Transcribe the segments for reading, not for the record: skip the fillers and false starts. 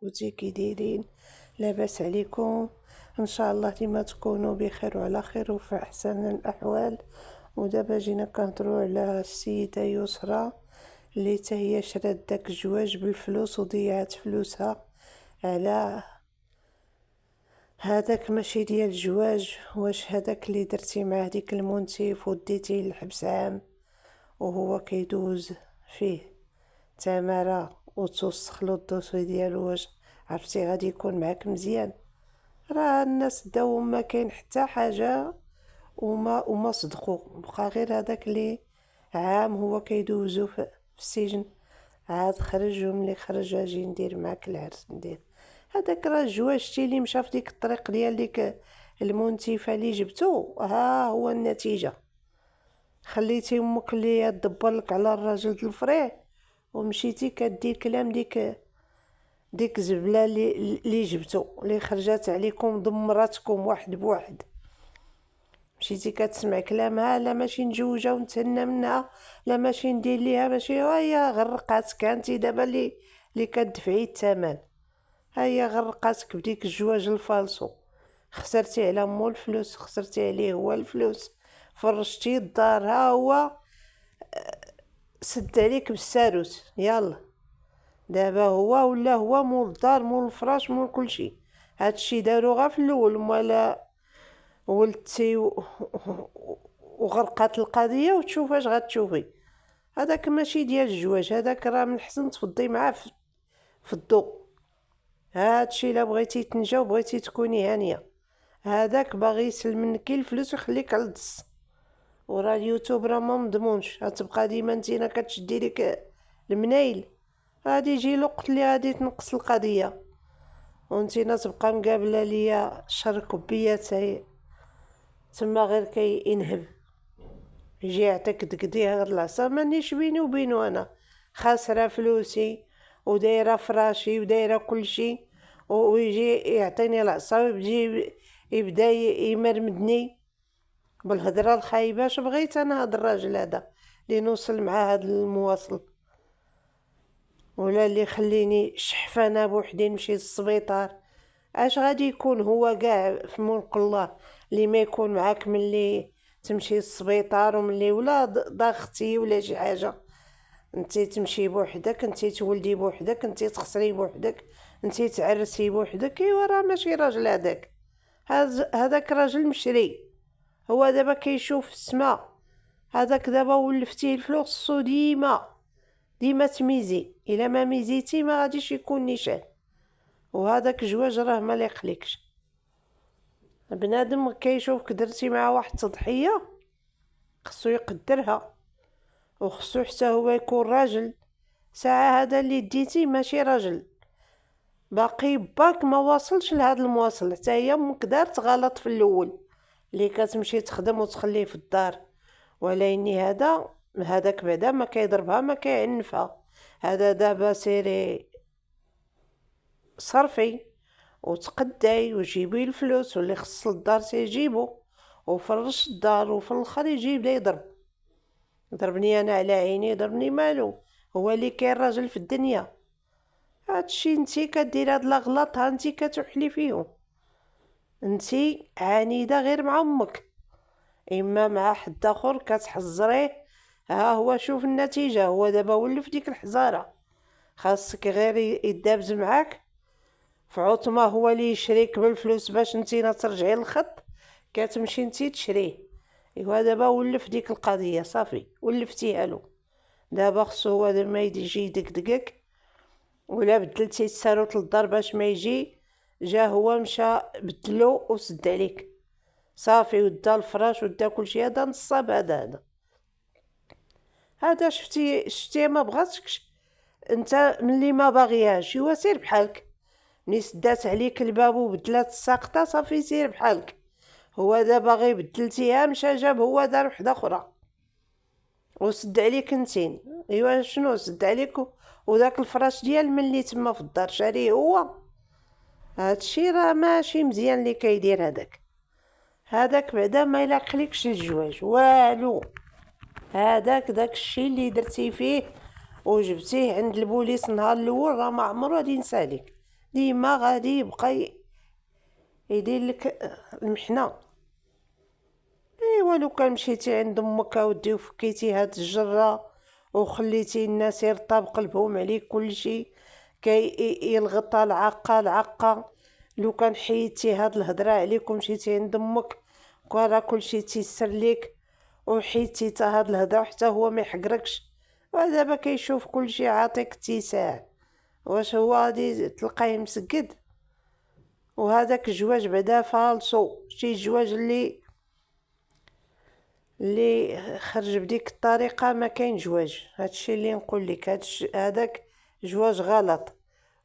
خوتي كي دايرين؟ لاباس عليكم؟ ان شاء الله ديما تكونوا بخير وعلى خير وفي احسن الاحوال. ودابا جينا كنهضروا على السيده يسرى اللي حتى هي شرات داك الجواج بالفلوس وضيعت فلوسها على هذاك ماشي ديال الجواج. واش هذاك اللي درتي مع ديك المنتف وديتيه للحبس عام وهو كيدوز فيه تماره وتوسخلو الدوسي ديالو، واش عرفتي غادي يكون معاك مزيان؟ راه الناس داو ما كاين حتى حاجه وما صدقوا، بقى غير هذاك اللي عام هو كيدوزو في السجن، عاد خرج وملي خرج اجي ندير معاك العرس. ندير هذاك راه الجواجتي اللي مشى في ديك الطريق ديال ديك المنتفه اللي جبتو، ها هو النتيجه. خليتي امك اللي تدبر لك على الراجل الفريه ومشيتي كدير كلام ديك زبله اللي جبتو اللي خرجت عليكم دمراتكم واحد بواحد. مشيتي كتسمع كلامها، لا ماشي نجوجها ونتهنى منها، لا ماشي ندير ليها، ماشي هي غرقاتك انت دابا اللي كتدفعي الثمن. هي غرقاتك بديك الجواج الفالصو، خسرتي على مول الفلوس، خسرتي عليه هو الفلوس، فرشتي الدار، ها هو سد عليك بالساروت. يلا دابا هو مول الدار مول الفراش مول كلشي. هادشي دارو غير في الاول، مولا ولدتي وغرقات القضيه وتشوف اش غتشوفي. هذاك ماشي ديال الجواج، هذاك راه من الحسن تفضي معاه في الضوء. هادشي الا بغيتي تنجا وبغيتي تكوني هانيه، هذاك باغي يسلم منك الفلوس ويخليك على الدس. وراه اليوتيوب راه ما مضمونش، غتبقى ديما نتينا كتشدي لك المنايل، غادي يجي الوقت اللي غادي تنقص القضيه وانتينا تبقى مقابله ليا شر كبيه تما غير كينهب، يجي يعطيك دقديه غير العصا. مانيش بيني وبينو، انا خاسره فلوسي ودايره فراشي ودايره كلشي، ويجي يعطيني العصا يبدا يمرمدني بالهضره الخايبه. اش بغيت انا هاد الراجل هذا اللي نوصل مع هاد المواصل، ولا اللي خليني شحفانه بوحدي نمشي للسبيطار؟ اش غادي يكون هو كاع في ملك الله اللي ما يكون معاك ملي تمشي للسبيطار وملي ولا ضغطي ولا شي حاجه؟ انتي تمشي بوحدك، انتي تولدي بوحدك، انتي تخسري بوحدك، انتي تعرسي بوحدك. ايوا راه ماشي راجل هذاك، هذاك راجل مشري. هو دابا كيشوف السما، هذاك دابا ولفتيه الفلوس خصو ديما تميزي، الا ما ميزيتي ما غاديش يكون نيشان. وهذاك الجواج راه ما ليقليكش. بنادم كيشوفك درتي مع واحد تضحيه خصو يقدرها، وخصو حتى هو يكون راجل. ساعه هذا اللي ديتي ماشي راجل، باقي باك ما واصلش لهاد المواصل. حتى هي امك دارت غلط في الاول اللي كتمشي تخدم وتخليه في الدار، ولكن هذاك بعدا ما كيضربها ما كيعنفها. هذا دابا سيري صرفي وتقداي وجيبي الفلوس، واللي خص الدار سيجيبو وفرش الدار، وفي الاخر يجي يبدا يضربني انا على عيني، يضربني مالو؟ هو اللي كاين راجل في الدنيا؟ هادشي انتي كدير هاد الاغلاط، ها انتي كتحلي فيهم. انتي عنيده غير مع امك، اما مع حد اخر كتحزريه. ها هو شوف النتيجه، هو دابا ولف ديك الحزاره. خاصك غير يدابز معاك في عطمه، هو اللي يشريك بالفلوس باش نتينا ترجعي للخط، كتمشي نتي تشريه. ايوا دابا ولف ديك القضيه، صافي ولفتيها له. دابا خصو هو ما يجي يدقدقك، ولا بدلتي الساروت للدار باش ما يجي، جا هو مشى بدلو وسد عليك، صافي ودا الفراش ودا كلشي. هذا نصاب، هذا شفتي ما بغاتكش انت ملي ما باغياش، ايوا سير بحالك. ملي سدات عليك الباب وبدلات الساقطه صافي سير بحالك. هو دابا غير بدلتيها، مشى جاب هو دار وحده اخرى وسد عليك نتين. ايوا شنو سد عليك؟ وداك الفراش ديال ملي تما في الدار شاريه هو. هادشي راه ماشي مزيان اللي كيدير هذاك بعدا ما يلاقليكش الجواج والو. هذاك داك الشيء اللي درتي فيه وجبتيه عند البوليس نهار الاول راه ما عمرو غادي ينسالك. ديما غادي يبقى يدير لك المحنه. ايوا لو كان مشيتي عند امك اودي وفكيتي هاد الجره وخليتي الناس يرطب قلبهم عليك كلشي يلغط العاقه العاقه، لو كان حيدتي هاد الهضره عليك ومشيتي عند امك راه كلشي تيسر ليك، وحيدتي تا هاد الهضره حتى هو ما يحقركش. ودابا كيشوف كلشي عاطيك اتساع، واش هو غادي تلقاه مسكد؟ وهذاك الجواج بعدا فالصو، شي جواج اللي خرج بديك الطريقه ما كاين جواج. هادشي اللي نقول لك، هذاك جواج غلط.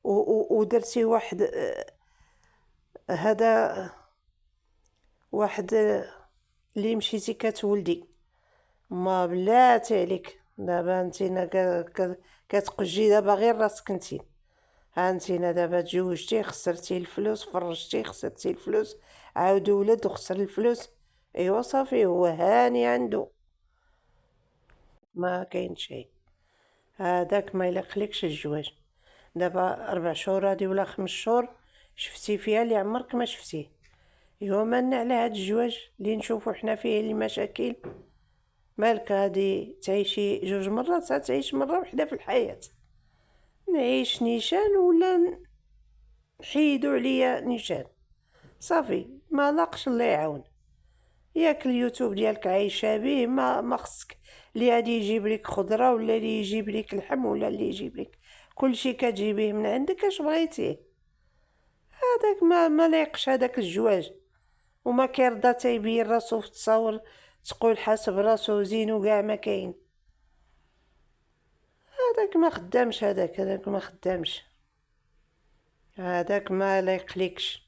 ودرتي واحد هذا واحد اللي مشيتي كتولدي ما بلاتي عليك. دابا انتينا كتقجي دابا غير راسك انتي. ها انتينا دابا تزوجتي خسرتي الفلوس، فرجتي خسرتي الفلوس، عاود ولد وخسر الفلوس. ايوا صافي هو هاني عنده، ما كاين شيء. هذاك ما يليقلكش الجواج. دابا 4 شهور هادي ولا 5 شهور شفتي فيها اللي عمرك ما شفتيه. ايوا مالنا على هاد الجواج اللي نشوفو حنا فيه المشاكل. مالك غادي تعيشي 2 مرات، تعيش مرة وحدة في الحياة. نعيش نيشان ولا نحيدو عليا نيشان؟ صافي ما لاقش الله يعاون. ياك اليوتيوب ديالك عايشه به، ما خصك اللي غادي يجيب لك خضره ولا اللي يجيب لك اللحم ولا اللي يجيب لك كلشي كتجيبيه من عندك اش بغيتيه. هذاك ما لايقش هذاك الجواج. وما كيرضى تيبين راسو في التصاور، تقول حاسب راسو زين وكاع ما كاين. هذاك ما خدامش، هذاك ما خدامش، هذاك ما لايقليكش.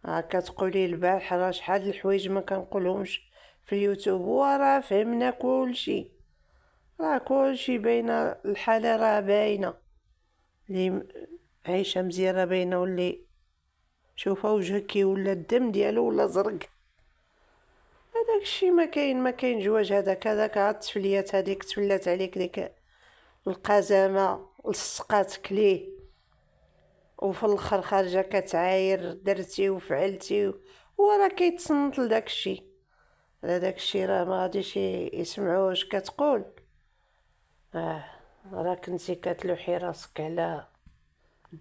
كتقولي البارح راه شحال الحوايج ما كنقولهمش في اليوتيوب، وراه فهمنا كلشي، راه كلشي باينه الحاله، راه باينه اللي عايشه مزيانه باينه، واللي شوفها وجهك كي ولا الدم ديالو ولا زرق. هذاك الشيء ما كاين جواج. هذاك عاد التفليات هذيك تفلات عليك ديك القزامه لصقاتك ليه، وفي الاخر خارجه كتعاير درتي وفعلتي، وراه كيتصنت لداك الشيء. هذاك الشيء راه ما غاديش يسمعوش كتقول. راه كنتي كتلوحي راسك على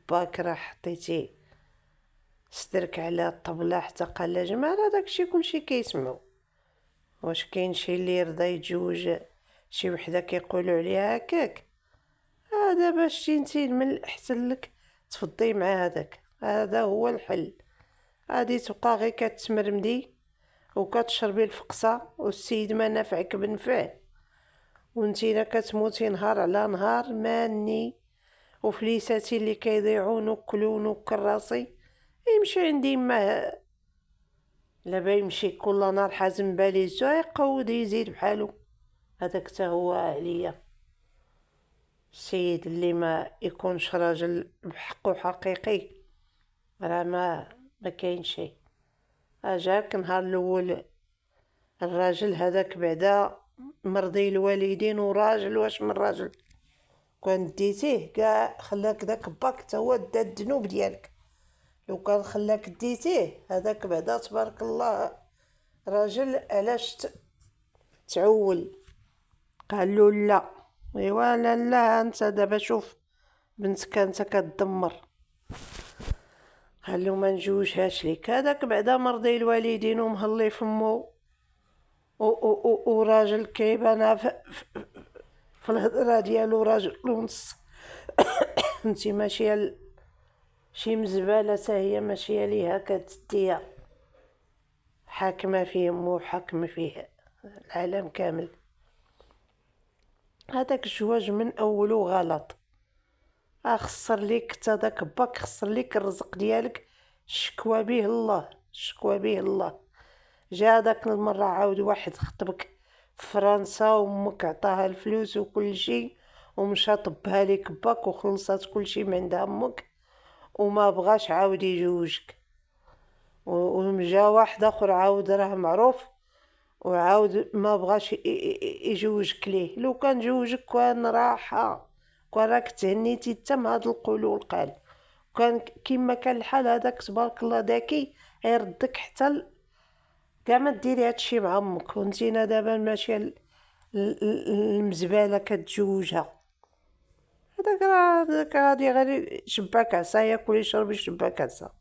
باك، راه حطيتي صدرك على الطبلة حتى قال جمال. هذاك الشيء كلشي كيسمعو. واش كاين شي اللي يرضى يتزوج شي وحده كيقولوا عليها هكاك؟ هذا باش انتي من الاحسن لك تفضي مع هذاك، هذا هو الحل. غادي تبقى غير كتمرمدي وكتشربي الفقصه، والسيد ما نافعك بنفع، وانتينا كتموتي نهار على نهار ماني. وفليساتي اللي كيضيعون وكلون وكراسي يمشي عندي ما لابا يمشي كل نهار حازم باليزو يقود يزيد بحالو. هذاك حتى هو عليا. السيد اللي ما يكونش راجل بحقه حقيقي راه ما كاين شيء. اجاك نهار الاول الراجل هذاك بعدا مرضي الوالدين وراجل، واش من راجل كان ديتيه كاع خلاك داك باك تا هو دا الذنوب ديالك. لو كان خلاك ديتيه هذاك بعدا تبارك الله راجل، علاش تعول؟ قال له لا. ايوا لا انت دابا شوف بنتك انت كتدمر. قال له ما نجوجهاش ليك. هذاك بعدا مرضي الوالدين ومهلي فمو وراجل كيبان في الهضره ديالو راجل ونص. انتي ماشيه شي مزبله تا هي ماشيه ليها كتديها، حاكمه فيه مو حاكمه فيه العالم كامل. هذاك الجواج من اوله غلط. خسر ليك تا داك باك، خسر ليك الرزق ديالك. شكوى به الله، شكوى به الله. جا داك المره عاود واحد خطبك في فرنسا وامك عطاها الفلوس وكل شيء، ومشى طبها ليك باك وخلصات كل شيء من عند امك، وما بغاش عاود يجوجك. ومجا واحد اخر عاود راه معروف وعاود ما بغاش يجوجك ليه. لو كان جوجك كان راحه، كون راك تهنيتي حتى مع هاد القول والقال، كان كيما كان الحال هذاك تبارك الله ذكي غيردك حتى كاع ما ديري هادشي مع امك، وانتينا دابا ماشيه المزباله كتجوجها. هذاك غادي غير يشبع كعصا، ياكل يشرب يشبع كعصا.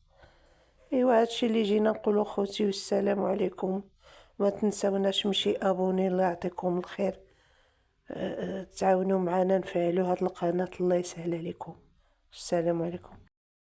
ايوا هادشي اللي جينا نقولو خوتي، والسلام عليكم. ما تنساوناش مشي ابوني، الله يعطيكم الخير. تعاونوا معنا نفعلوا هاد القناه، الله يسهل عليكم. السلام عليكم.